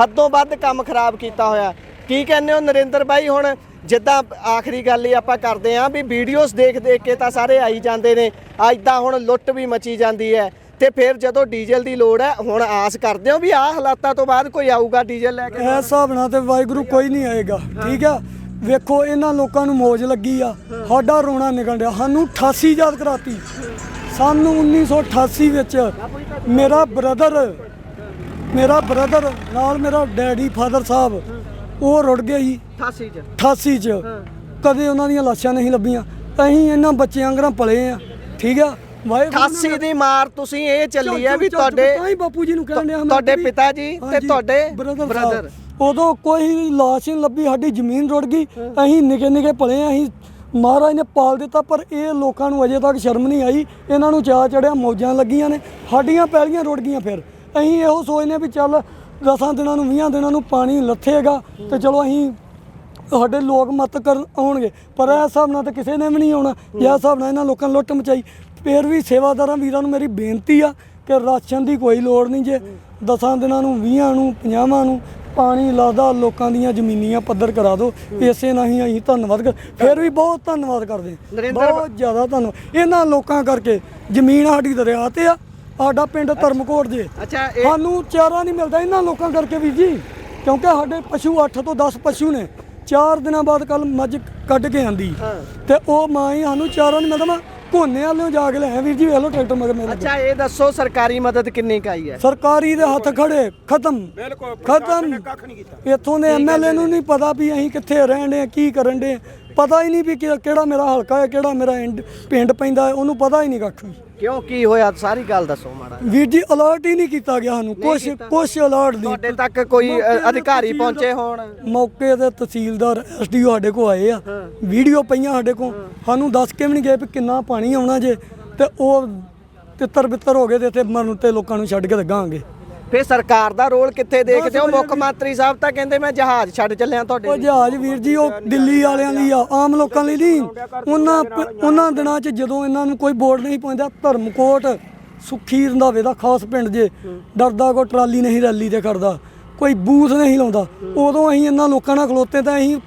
ਹੱਦੋਂ ਵੱਧ ਕੰਮ ਖਰਾਬ ਕੀਤਾ ਹੋਇਆ। ਕੀ ਕਹਿੰਦੇ ਹੋ ਨਰਿੰਦਰ ਬਾਈ? ਹੁਣ ਜਿੱਦਾਂ ਆਖਰੀ ਗੱਲ ਹੀ ਆਪਾਂ ਕਰਦੇ ਆਂ ਵੀ ਵੀਡੀਓਜ਼ ਦੇਖ ਕੇ ਤਾਂ ਸਾਰੇ ਆਈ ਜਾਂਦੇ ਨੇ, ਇੱਦਾਂ ਹੁਣ ਲੁੱਟ ਵੀ ਮਚੀ ਜਾਂਦੀ ਹੈ। ਤੇ ਫਿਰ ਜਦੋਂ ਡੀਜ਼ਲ ਦੀ ਲੋੜ ਹੈ, ਹੁਣ ਆਸ ਕਰਦੇ ਹੋ ਵੀ ਆਹ ਹਾਲਾਤਾਂ ਤੋਂ ਬਾਅਦ ਕੋਈ ਆਊਗਾ ਡੀਜ਼ਲ ਲੈ ਕੇ? ਇਸ ਹਿਸਾਬ ਨਾਲ ਤੇ ਵਾਹਿਗੁਰੂ ਕੋਈ ਨਹੀਂ ਆਏਗਾ। ਠੀਕ ਆ, ਵੇਖੋ ਇਹਨਾਂ ਲੋਕਾਂ ਨੂੰ ਮੌਜ ਲੱਗੀ ਆ, ਸਾਡਾ ਰੋਣਾ ਨਿਕਲ ਰਿਹਾ। ਸਾਨੂੰ 88 ਯਾਦ ਕਰਾਤੀ। ਸਾਨੂੰ 1988 ਵਿੱਚ ਮੇਰਾ ਬ੍ਰਦਰ ਨਾਲ ਮੇਰਾ ਡੈਡੀ ਫਾਦਰ ਸਾਹਿਬ ਉਹ ਰੁੜ ਗਏ ਸੀ 88 ਚ। ਕਦੇ ਉਹਨਾਂ ਦੀਆਂ ਲਾਸ਼ਾਂ ਨਹੀਂ ਲੱਭੀਆਂ। ਅਸੀਂ ਇਹਨਾਂ ਬੱਚਿਆਂ ਵਾਂਗਰਾਂ ਪਲੇ ਆ। ਠੀਕ ਆ, 88 ਦੀ ਮਾਰ ਤੁਸੀਂ ਇਹ ਚੱਲੀ ਹੈ ਵੀ ਤੁਹਾਡੇ ਤਾਂ ਹੀ ਬਾਪੂ ਜੀ ਨੂੰ ਕਹਿਣ ਡਿਆ ਮੈਂ ਤੁਹਾਡੇ ਵੀ- ਪਿਤਾ ਜੀ ਤੇ ਹਾਂਜੀ, ਤੁਹਾਡੇ brother ਬ੍ਰਦਰ। ਸਾਹਿਬ। ਉਦੋਂ ਕੋਈ ਲਾਸ਼ ਨਹੀਂ ਲੱਭੀ, ਸਾਡੀ ਜ਼ਮੀਨ ਰੁੜ ਗਈ। ਅਸੀਂ ਨਿੱਕੇ ਪਲੇ ਅਸੀਂ ਮਹਾਰਾਜ ਨੇ ਪਾਲ ਦਿੱਤਾ, ਪਰ ਇਹ ਲੋਕਾਂ ਨੂੰ ਅਜੇ ਤੱਕ ਸ਼ਰਮ ਨਹੀਂ ਆਈ। ਇਹਨਾਂ ਨੂੰ ਚਾਅ ਚੜਿਆ, ਮੌਜਾਂ ਲੱਗੀਆਂ ਨੇ, ਸਾਡੀਆਂ ਪੈਲੀਆਂ ਰੁੜ ਗਈਆਂ। ਫਿਰ ਅਸੀਂ ਇਹੋ ਸੋਚਦੇ ਵੀ ਚੱਲ 10 ਦਿਨਾਂ ਨੂੰ 20 ਦਿਨਾਂ ਨੂੰ ਪਾਣੀ ਲੱਥੇਗਾ ਤੇ ਚਲੋ ਅਸੀਂ ਸਾਡੇ ਲੋਕ ਮਤ ਕਰਨ ਆਉਣਗੇ। ਪਰ ਇਸ ਹਿਸਾਬ ਨਾਲ ਤਾਂ ਕਿਸੇ ਨੇ ਵੀ ਨਹੀਂ ਆਉਣਾ। ਜੇ ਇਸ ਹਿਸਾਬ ਨਾਲ ਇਹਨਾਂ ਲੋਕਾਂ ਨੇ ਲੁੱਟ ਮਚਾਈ। ਫਿਰ ਵੀ ਸੇਵਾਦਾਰਾਂ ਵੀਰਾਂ ਨੂੰ ਮੇਰੀ ਬੇਨਤੀ ਆ ਕਿ ਰਾਸ਼ਨ ਦੀ ਕੋਈ ਲੋੜ ਨਹੀਂ। ਜੇ 10 ਦਿਨਾਂ ਨੂੰ 20 ਨੂੰ 50 ਨੂੰ ਪਾਣੀ ਲਾਦਾ, ਲੋਕਾਂ ਦੀਆਂ ਜ਼ਮੀਨੀਆਂ ਪੱਧਰ ਕਰਾ ਦਿਓ। ਇਸੇ ਨਾਲ ਹੀ ਅਸੀਂ ਧੰਨਵਾਦ ਫਿਰ ਵੀ ਬਹੁਤ ਧੰਨਵਾਦ ਕਰਦੇ ਹਾਂ, ਬਹੁਤ ਜ਼ਿਆਦਾ ਧੰਨਵਾਦ। ਇਹਨਾਂ ਲੋਕਾਂ ਕਰਕੇ ਜ਼ਮੀਨ ਸਾਡੀ ਦਰਿਆ ਤੇ ਆ। ਸਾਡਾ ਪਿੰਡ ਧਰਮਕੋਟ ਜੇ, ਅੱਛਾ ਸਾਨੂੰ ਚਾਰਾ ਨਹੀਂ ਮਿਲਦਾ ਇਹਨਾਂ ਲੋਕਾਂ ਕਰਕੇ ਵੀ ਜੀ। ਕਿਉਂਕਿ ਸਾਡੇ ਪਸ਼ੂ 8 ਤੋਂ 10 ਪਸ਼ੂ ਨੇ। 4 ਦਿਨਾਂ ਬਾਅਦ ਕੱਲ ਮੱਝ ਕੱਢ ਕੇ ਆਂਦੀ ਤੇ ਉਹ ਮਾਂ ਹੀ ਸਾਨੂੰ ਚਾਰਾ ਨਹੀਂ ਮਿਲਦਾ। ਮੈਂ ਕੋਨੇ ਵਾਲਿਓ ਜਾ ਕੇ ਲਿਆ ਵੀਰ ਜੀ, ਵੇਖ ਲਓ ਟਰੈਕਟਰ ਮਗਰ ਮੇਰੇ। ਅੱਛਾ ਇਹ ਦੱਸੋ ਸਰਕਾਰੀ ਮਦਦ ਕਿੰਨੀ ਕਾਈ ਹੈ? ਸਰਕਾਰੀ ਦੇ ਹੱਥ ਖੜੇ, ਖਤਮ। ਇੱਥੋਂ ਦੇ ਐਮਐਲਏ ਨੂੰ ਨਹੀਂ ਪਤਾ ਵੀ ਅਸੀਂ ਕਿੱਥੇ ਰਹਿਣ ਦੇ, ਕੀ ਕਰਨ ਦੇ। ਪਤਾ ਹੀ ਨਹੀਂ ਵੀ ਕਿਹੜਾ ਮੇਰਾ ਹਲਕਾ ਹੈ, ਕਿਹੜਾ ਮੇਰਾ ਪਿੰਡ ਪੈਂਦਾ ਹੈ, ਉਹਨੂੰ ਪਤਾ ਹੀ ਨਹੀਂ ਕੱਖ ਵੀ। ਕਿਉਂ ਕੀ ਹੋਇਆ? ਸਾਰੀ ਗੱਲ ਦੱਸੋ ਮਾੜਾ। ਵੀਰ ਜੀ ਅਲਰਟ ਹੀ ਨਹੀਂ ਕੀਤਾ ਗਿਆ ਸਾਨੂੰ, ਕੁਛ ਅਲਰਟ ਨਹੀਂ। ਤੁਹਾਡੇ ਤੱਕ ਕੋਈ ਅਧਿਕਾਰੀ ਪਹੁੰਚੇ ਹੋਣ? ਮੌਕੇ ਤੇ ਤਹਿਸੀਲਦਾਰ ਐਸਡੀਓ ਸਾਡੇ ਕੋਲ ਆਏ ਆ, ਵੀਡੀਓ ਪਈਆਂ ਸਾਡੇ ਕੋਲ। ਸਾਨੂੰ ਦੱਸ ਕੇ ਵੀ ਨਹੀਂ ਗਏ ਵੀ ਕਿੰਨਾ ਪਾਣੀ ਆਉਣਾ ਜੇ, ਤੇ ਉਹ ਤਿੱਤਰ ਬਿੱਤਰ ਹੋ ਗਏ ਤੇ ਇੱਥੇ ਮਰਨ ਤੇ ਲੋਕਾਂ ਨੂੰ ਛੱਡ ਕੇ ਲੱਗਾਂਗੇ। ਫਿਰ ਸਰਕਾਰ ਦਾ ਰੋਲ ਕਿੱਥੇ ਦੇਖਦੇ ਹੋ? ਮੁੱਖ ਮੰਤਰੀ ਸਾਹਿਬ ਤਾਂ ਕਹਿੰਦੇ ਮੈਂ ਜਹਾਜ਼ ਛੱਡ ਚੱਲਿਆ ਤੁਹਾਡੇ ਉਹ ਜਹਾਜ਼ ਵੀਰ ਜੀ ਉਹ ਦਿੱਲੀ ਵਾਲਿਆਂ ਲਈ ਆ, ਆਮ ਲੋਕਾਂ ਲਈ ਨਹੀਂ। ਉਹਨਾਂ ਦਿਨਾਂ 'ਚ ਜਦੋਂ ਇਹਨਾਂ ਨੂੰ ਕੋਈ ਬੋਰਡ ਨਹੀਂ ਪਹੁੰਚਦਾ, ਧਰਮਕੋਟ ਸੁੱਖੀ ਰੰਧਾਵੇ ਦਾ ਖਾਸ ਪਿੰਡ ਜੇ, ਡਰਦਾ ਕੋਈ ਟਰਾਲੀ ਨਹੀਂ ਰੈਲੀ ਤੇ ਖੜਦਾ, ਕੋਈ ਬੂਥ ਨਹੀਂ ਲਾਉਂਦਾ। ਉਦੋਂ ਅਸੀਂ ਇਹਨਾਂ ਲੋਕਾਂ ਨਾਲ ਖਲੋਤੇ ਤਾਂ ਅਸੀਂ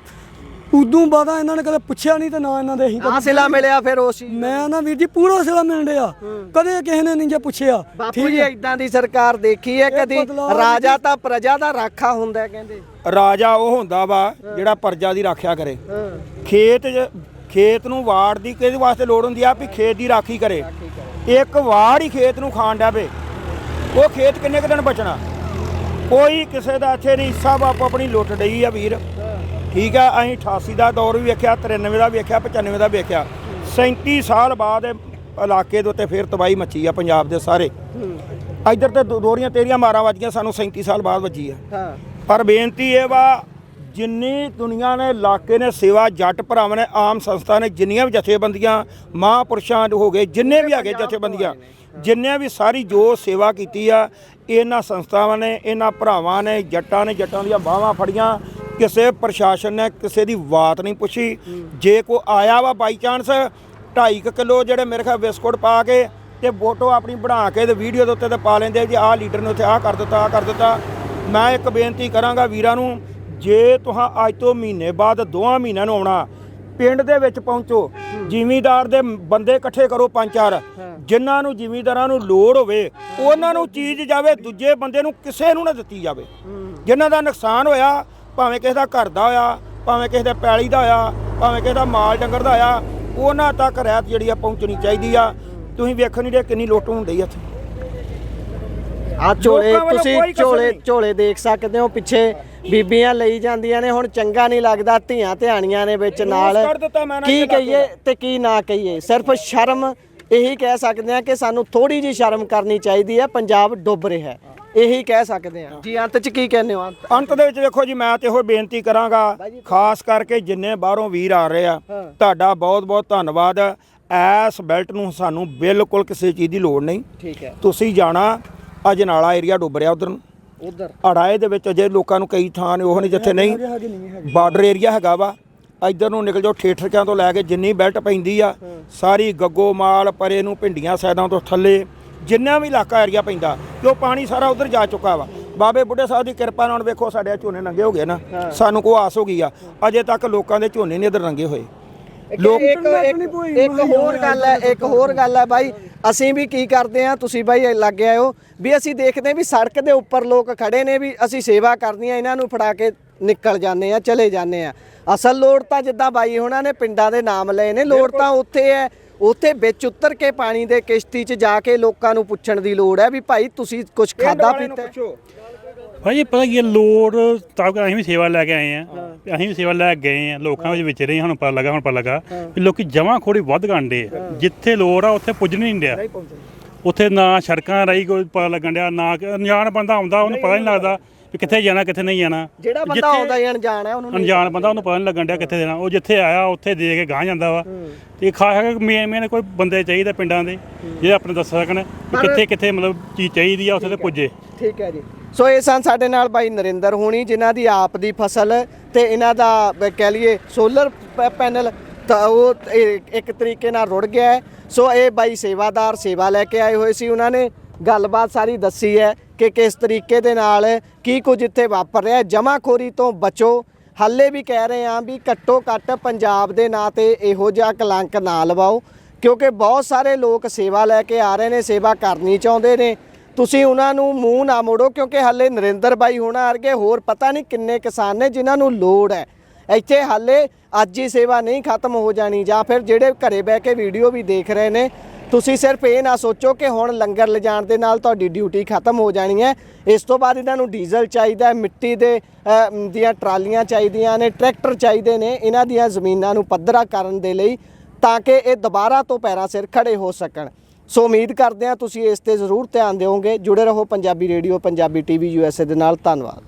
ਉਦੋਂ ਬਾਅਦ ਇਹਨਾਂ ਨੇ ਕਦੇ ਪੁੱਛਿਆ ਨਹੀਂ ਤੇ ਨਾ ਇਹਨਾਂ ਦੇ ਅਸੀਂ ਆਹ ਸਿਲਾ ਮਿਲਿਆ ਫਿਰ ਉਸ ਚੀਜ਼। ਮੈਂ ਨਾ ਵੀਰ ਜੀ ਪੂਰਾ ਸਿਲਾ ਮਿਲਣ ਡਿਆ, ਕਦੇ ਕਿਸੇ ਨੇ ਨਹੀਂ ਜੇ ਪੁੱਛਿਆ। ਬਾਪੂ ਜੀ ਇਦਾਂ ਦੀ ਸਰਕਾਰ ਦੇਖੀ ਹੈ ਕਦੀ? ਰਾਜਾ ਤਾਂ ਪ੍ਰਜਾ ਦਾ ਰਾਖਾ ਹੁੰਦਾ ਕਹਿੰਦੇ। ਰਾਜਾ ਉਹ ਹੁੰਦਾ ਵਾ ਜਿਹੜਾ ਪ੍ਰਜਾ ਦੀ ਰਾਖਿਆ ਕਰੇ। ਖੇਤ ਨੂੰ ਵਾੜ ਦੀ ਕਿਹਦੇ ਵਾਸਤੇ ਲੋੜ ਹੁੰਦੀ ਆ? ਵੀ ਖੇਤ ਦੀ ਰਾਖੀ ਕਰੇ। ਇੱਕ ਵਾੜ ਹੀ ਖੇਤ ਨੂੰ ਖਾਣ ਡਿਆ ਵੇ, ਉਹ ਖੇਤ ਕਿੰਨੇ ਕੁ ਦਿਨ ਬਚਣਾ? ਕੋਈ ਕਿਸੇ ਦਾ ਇੱਥੇ ਨਹੀਂ, ਸਭ ਆਪੋ ਆਪਣੀ ਲੁੱਟ ਡਈ ਆ ਵੀਰ। ਠੀਕ ਆ, ਅਸੀਂ 88 ਦਾ ਦੌਰ ਵੀ ਵੇਖਿਆ, 93 ਦਾ ਵੇਖਿਆ, 95 ਦਾ ਵੇਖਿਆ। 37 ਸਾਲ ਬਾਅਦ ਇਲਾਕੇ ਦੇ ਉੱਤੇ ਫਿਰ ਤਬਾਹੀ ਮੱਚੀ ਆ ਪੰਜਾਬ ਦੇ ਸਾਰੇ। ਇੱਧਰ ਤੇ ਦੋਰੀਆਂ ਤੇਰੀਆਂ ਮਾਰਾਂ ਵੱਜੀਆਂ, ਸਾਨੂੰ 37 ਸਾਲ ਬਾਅਦ ਵੱਜੀ ਆ। ਪਰ ਬੇਨਤੀ ਇਹ ਵਾ, ਜਿੰਨੀ ਦੁਨੀਆ ਨੇ, ਇਲਾਕੇ ਨੇ ਸੇਵਾ, ਜੱਟ ਭਰਾਵਾਂ ਨੇ, ਆਮ ਸੰਸਥਾ ਨੇ, ਜਿੰਨੀਆਂ ਵੀ ਜਥੇਬੰਦੀਆਂ, ਮਹਾਂਪੁਰਸ਼ਾਂ ਹੋ ਗਏ, ਜਿੰਨੇ ਵੀ ਹੈਗੇ ਜਥੇਬੰਦੀਆਂ, ਜਿੰਨੇ ਵੀ ਸਾਰੀ ਜੋ ਸੇਵਾ ਕੀਤੀ ਆ, ਇਹਨਾਂ ਸੰਸਥਾਵਾਂ ਨੇ, ਇਹਨਾਂ ਭਰਾਵਾਂ ਨੇ, ਜੱਟਾਂ ਦੀਆਂ ਬਾਹਾਂ ਫੜੀਆਂ। ਕਿਸੇ ਪ੍ਰਸ਼ਾਸਨ ਨੇ ਕਿਸੇ ਦੀ ਬਾਤ ਨਹੀਂ ਪੁੱਛੀ। ਜੇ ਕੋ ਆਇਆ ਵਾ ਬਾਈ ਚਾਂਸ 2.5 ਕਿਲੋ ਜਿਹੜੇ ਮੇਰੇ ਖਿਆਲ ਬਿਸਕੁਟ ਪਾ ਕੇ ਤੇ ਫੋਟੋ ਆਪਣੀ ਬਣਾ ਕੇ ਤੇ ਵੀਡੀਓ ਦੇ ਉੱਤੇ ਤੇ ਪਾ ਲੈਂਦੇ ਜੀ ਆਹ ਲੀਡਰ ਨੇ ਉੱਥੇ ਆਹ ਕਰ ਦਿੱਤਾ, ਆਹ ਕਰ ਦਿੱਤਾ। ਮੈਂ ਇੱਕ ਬੇਨਤੀ ਕਰਾਂਗਾ ਵੀਰਾਂ ਨੂੰ, ਜੇ ਤੁਹਾਂ ਅੱਜ ਤੋਂ ਮਹੀਨੇ ਬਾਅਦ 2 ਮਹੀਨਿਆਂ ਨੂੰ ਆਉਣਾ, ਪਿੰਡ ਦੇ ਵਿੱਚ ਪਹੁੰਚੋ, ਜ਼ਿਮੀਂਦਾਰ ਦੇ ਬੰਦੇ ਇਕੱਠੇ ਕਰੋ 5-4, ਜਿਨ੍ਹਾਂ ਨੂੰ ਜ਼ਿਮੀਂਦਾਰਾਂ ਨੂੰ ਲੋੜ ਹੋਵੇ ਉਹਨਾਂ ਨੂੰ ਚੀਜ਼ ਜਾਵੇ, ਦੂਜੇ ਬੰਦੇ ਨੂੰ ਕਿਸੇ ਨੂੰ ਨਾ ਦਿੱਤੀ ਜਾਵੇ। ਜਿਨ੍ਹਾਂ ਦਾ ਨੁਕਸਾਨ ਹੋਇਆ, ਭਾਵੇਂ ਕਿਸੇ ਦਾ ਘਰ ਦਾ ਹੋਇਆ, ਭਾਵੇਂ ਕਿਸੇ ਦੇ ਪੈਲੀ ਦਾ ਹੋਇਆ, ਭਾਵੇਂ ਕਿਸੇ ਦਾ ਮਾਲ ਡੰਗਰ ਦਾ ਹੋਇਆ, ਉਹਨਾਂ ਤੱਕ ਰਹਿਤ ਜਿਹੜੀ ਆ ਪਹੁੰਚਣੀ ਚਾਹੀਦੀ ਆ। ਤੁਸੀਂ ਵੇਖਣ ਨਹੀਂ ਰਹੇ ਕਿੰਨੀ ਲੁੱਟ ਹੁੰਦੀ ਆ ਇੱਥੇ। ਆ ਝੋਲੇ ਲੋਕਾਂ ਵੱਲੋਂ ਤੁਸੀਂ ਕੋਈ ਕਸਰ ਝੋਲੇ ਨਹੀਂ। ਝੋਲੇ ਦੇਖ ਸਕਦੇ ਹੋ, ਪਿੱਛੇ ਬੀਬੀਆਂ ਲਈ ਜਾਂਦੀਆਂ ਨੇ। ਹੁਣ ਚੰਗਾ ਨਹੀਂ ਲੱਗਦਾ, ਧੀਆਂ ਧਿਆਣੀਆਂ ਨੇ ਵਿੱਚ ਨਾਲ, ਕੱਢ ਦਿੱਤਾ ਮੈਂ ਨਾ ਕੀ ਇਹ ਕਹੀਏ ਤੇ ਕੀ ਨਾ ਕਹੀਏ। ਸਿਰਫ ਸ਼ਰਮ ਇਹੀ ਕਹਿ ਸਕਦੇ ਆ ਕਿ ਸਾਨੂੰ ਥੋੜੀ ਜੀ ਸ਼ਰਮ ਕਰਨੀ ਚਾਹੀਦੀ ਹੈ, ਪੰਜਾਬ ਡੁੱਬ ਰਿਹਾ ਹੈ, ਇਹੀ ਕਹਿ ਸਕਦੇ ਆ ਜੀ। ਅੰਤ ਚ ਕੀ ਕਹਿੰਦੇ ਹੋ? ਅੰਤ ਦੇ ਵਿੱਚ ਵੇਖੋ ਜੀ, ਮੈਂ ਤੇ ਇਹੋ ਬੇਨਤੀ ਕਰਾਂਗਾ, ਖਾਸ ਕਰਕੇ ਜਿੰਨੇ ਬਾਹਰੋਂ ਵੀਰ ਆ ਰਹੇ ਆ, ਤੁਹਾਡਾ ਬਹੁਤ ਬਹੁਤ ਧੰਨਵਾਦ। ਐਸ ਬੈਲਟ ਨੂੰ ਸਾਨੂੰ ਬਿਲਕੁਲ ਕਿਸੇ ਚੀਜ਼ ਦੀ ਲੋੜ ਨਹੀਂ। ਠੀਕ ਹੈ, ਤੁਸੀਂ ਜਾਣਾ, ਅਜਨਾਲਾ ਏਰੀਆ ਡੁੱਬ ਰਿਹਾ ਉਧਰ ਅੜਾਏ ਦੇ ਵਿੱਚ, ਅਜੇ ਲੋਕਾਂ ਨੂੰ ਕਈ ਥਾਂ ਨੇ ਉਹ ਨਹੀਂ ਜਿੱਥੇ ਨਹੀਂ ਬਾਰਡਰ ਏਰੀਆ ਹੈਗਾ ਵਾ। ਇੱਧਰ ਨੂੰ ਨਿਕਲ ਜਾਓ, ਠੇਠਰਕਿਆਂ ਤੋਂ ਲੈ ਕੇ ਜਿੰਨੀ ਬੈਲਟ ਪੈਂਦੀ ਆ ਸਾਰੀ, ਗੱਗੋ ਮਾਲ ਪਰੇ ਨੂੰ, ਭਿੰਡੀਆਂ ਸਾਈਡਾਂ ਤੋਂ ਥੱਲੇ ਜਿੰਨਾ ਵੀ ਇਲਾਕਾ ਏਰੀਆ ਪੈਂਦਾ, ਕਿ ਉਹ ਪਾਣੀ ਸਾਰਾ ਉਧਰ ਜਾ ਚੁੱਕਾ ਵਾ। ਬਾਬੇ ਬੁੱਢੇ ਸਾਹਿਬ ਦੀ ਕਿਰਪਾ ਨਾਲ ਵੇਖੋ ਸਾਡੇ ਝੋਨੇ ਨੰਗੇ ਹੋ ਗਏ ਨਾ, ਸਾਨੂੰ ਕੋ ਆਸ ਹੋ ਗਈ ਆ। ਅਜੇ ਤੱਕ ਲੋਕਾਂ ਦੇ ਝੋਨੇ ਨਹੀਂ ਇੱਧਰ ਨੰਗੇ ਹੋਏ। ਇੱਕ ਹੋਰ ਗੱਲ ਹੈ ਬਾਈ, ਅਸੀਂ ਵੀ ਕੀ ਕਰਦੇ ਆ, ਤੁਸੀਂ ਬਾਈ ਲੱਗੇ ਆਇਓ ਵੀ ਅਸੀਂ ਦੇਖਦੇ ਵੀ ਸੜਕ ਦੇ ਉੱਪਰ ਲੋਕ ਖੜੇ ਨੇ, ਵੀ ਅਸੀਂ ਸੇਵਾ ਕਰਨੀ ਆ, ਇਹਨਾਂ ਨੂੰ ਫੜਾ ਕੇ ਨਿਕਲ ਜਾਂਦੇ ਆ, ਚਲੇ ਜਾਂਦੇ ਆ। ਅਸਲ ਲੋੜ ਤਾਂ ਜਿੱਦਾਂ ਬਾਈ ਉਹਨਾਂ ਨੇ ਪਿੰਡਾਂ ਦੇ ਨਾਮ ਲਏ ਨੇ, ਲੋੜ ਤਾਂ ਉੱਥੇ ਹੈ, ਉੱਥੇ ਵਿੱਚ ਉਤਰ ਕੇ ਪਾਣੀ ਦੇ ਕਿਸ਼ਤੀ 'ਚ ਜਾ ਕੇ ਲੋਕਾਂ ਨੂੰ ਪੁੱਛਣ ਦੀ ਲੋੜ ਹੈ ਵੀ ਭਾਈ ਤੁਸੀਂ ਕੁਝ ਖਾਦਾ ਪੀਤਾ? ਭਾਈ ਪਤਾ ਕੀ ਲੋੜ ਤਾਂ ਅਸੀਂ ਵੀ ਸੇਵਾ ਲੈ ਕੇ ਆਏ ਆ, ਅਸੀਂ ਵੀ ਸੇਵਾ ਲੈ ਕੇ ਗਏ ਆ, ਲੋਕਾਂ ਵਿੱਚ ਵਿਚਰੇ। ਹੁਣ ਪਤਾ ਲੱਗਾ ਵੀ ਲੋਕੀ ਜਮਾਂ ਖੋੜੀ ਵੱਧ ਗਾਂਡੇ ਆ, ਜਿੱਥੇ ਲੋੜ ਆ ਉੱਥੇ ਪੁੱਜ ਨਹੀਂ ਡਿਆ। ਉੱਥੇ ਨਾ ਸੜਕਾਂ ਰਹੀ ਕੋਈ ਪਤਾ ਲੱਗਣ ਡਿਆ, ਨਾ ਅਣਜਾਣ ਬੰਦਾ ਆਉਂਦਾ ਉਹਨੂੰ ਪਤਾ ਨਹੀਂ ਲੱਗਦਾ ਵੀ ਕਿੱਥੇ ਜਾਣਾ ਕਿੱਥੇ ਨਹੀਂ ਜਾਣਾ। ਜਿਹੜਾ ਬੰਦਾ ਆਉਂਦਾ ਹੀ ਅਣਜਾਣ ਹੈ, ਉਹਨੂੰ ਅਣਜਾਣ ਬੰਦਾ ਉਹਨੂੰ ਪਤਾ ਨਹੀਂ ਲੱਗਣ ਡਿਆ ਕਿੱਥੇ ਦੇਣਾ। ਉਹ ਜਿੱਥੇ ਆਇਆ ਉੱਥੇ ਦੇ ਕੇ ਗਾਂਹ ਜਾਂਦਾ ਵਾ। ਤੇ ਖਾਸ ਮੇਨ ਕੋਈ ਬੰਦੇ ਚਾਹੀਦੇ ਪਿੰਡਾਂ ਦੇ ਜਿਹੜੇ ਆਪਣੇ ਦੱਸ ਸਕਣ ਵੀ ਕਿੱਥੇ ਮਤਲਬ ਚੀਜ਼ ਚਾਹੀਦੀ ਆ ਉੱਥੇ ਤੇ ਪੁੱਜੇ। ਠੀਕ ਹੈ ਜੀ। ਸੋ ਇਹ ਸਨ ਸਾਡੇ ਨਾਲ ਬਾਈ ਨਰਿੰਦਰ ਹੋਣੀ, ਜਿਨ੍ਹਾਂ ਦੀ ਆਪ ਦੀ ਫਸਲ ਤੇ ਇਹਨਾਂ ਦਾ ਕਹਿ ਲਈਏ ਸੋਲਰ ਪੈਨਲ ਤਾਂ ਉਹ ਇੱਕ ਤਰੀਕੇ ਨਾਲ ਰੁੜ ਗਿਆ ਹੈ। ਸੋ ਇਹ ਬਾਈ ਸੇਵਾਦਾਰ ਸੇਵਾ ਲੈ ਕੇ ਆਏ ਹੋਏ ਸੀ, ਉਹਨਾਂ ਨੇ ਗੱਲਬਾਤ ਸਾਰੀ ਦੱਸੀ ਹੈ ਕਿ ਕਿਸ ਤਰੀਕੇ ਦੇ ਨਾਲ ਕੀ ਕੁਝ ਇੱਥੇ ਵਾਪਰ ਰਿਹਾ। ਜਮਾਖੋਰੀ ਤੋਂ ਬਚੋ। ਹਾਲੇ ਵੀ ਕਹਿ ਰਹੇ ਹਾਂ ਵੀ ਘੱਟੋ ਘੱਟ ਪੰਜਾਬ ਦੇ ਨਾਂ ਤੇ ਇਹੋ ਜਿਹਾ ਕਲੰਕ ਨਾ ਲਵਾਓ, ਕਿਉਂਕਿ ਬਹੁਤ ਸਾਰੇ ਲੋਕ ਸੇਵਾ ਲੈ ਕੇ ਆ ਰਹੇ ਨੇ, ਸੇਵਾ ਕਰਨੀ ਚਾਹੁੰਦੇ ਨੇ। ਤੁਸੀਂ ਉਹਨਾਂ ਨੂੰ ਮੂੰਹ ਨਾ ਮੋੜੋ, ਕਿਉਂਕਿ ਹਾਲੇ ਨਰਿੰਦਰ ਬਾਈ ਹੋਣਾ ਵਰਗੇ ਹੋਰ ਪਤਾ ਨਹੀਂ ਕਿੰਨੇ ਕਿਸਾਨ ਨੇ ਜਿਨ੍ਹਾਂ ਨੂੰ ਲੋੜ ਹੈ। ਇੱਥੇ ਹਾਲੇ ਅੱਜ ਹੀ ਸੇਵਾ ਨਹੀਂ ਖਤਮ ਹੋ ਜਾਣੀ, ਜਾਂ ਫਿਰ ਜਿਹੜੇ ਘਰੇ ਬਹਿ ਕੇ ਵੀਡੀਓ ਵੀ ਦੇਖ ਰਹੇ ਨੇ, ਤੁਸੀਂ ਸਿਰਫ ਇਹ ਨਾ ਸੋਚੋ ਕਿ ਹੁਣ ਲੰਗਰ ਲਿਜਾਣ ਦੇ ਨਾਲ ਤੁਹਾਡੀ ਡਿਊਟੀ ਖਤਮ ਹੋ ਜਾਣੀ ਹੈ। ਇਸ ਤੋਂ ਬਾਅਦ ਇਹਨਾਂ ਨੂੰ ਡੀਜ਼ਲ ਚਾਹੀਦਾ ਹੈ, ਮਿੱਟੀ ਦੀਆਂ ਟਰਾਲੀਆਂ ਚਾਹੀਦੀਆਂ ਨੇ, ਟਰੈਕਟਰ ਚਾਹੀਦੇ ਨੇ ਇਹਨਾਂ ਦੀਆਂ ਜ਼ਮੀਨਾਂ ਨੂੰ ਪੱਧਰਾ ਕਰਨ ਦੇ ਲਈ, ਤਾਂ ਕਿ ਇਹ ਦੁਬਾਰਾ ਤੋਂ ਪੈਰਾਂ ਸਿਰ ਖੜੇ ਹੋ ਸਕਣ। ਸੋ ਉਮੀਦ ਕਰਦੇ ਹਾਂ ਤੁਸੀਂ ਇਸ ਤੇ ਜ਼ਰੂਰ ਧਿਆਨ ਦਿਓਗੇ। ਜੁੜੇ ਰਹੋ Punjabi radio, Punjabi TV USA ਦੇ ਨਾਲ। ਧੰਨਵਾਦ।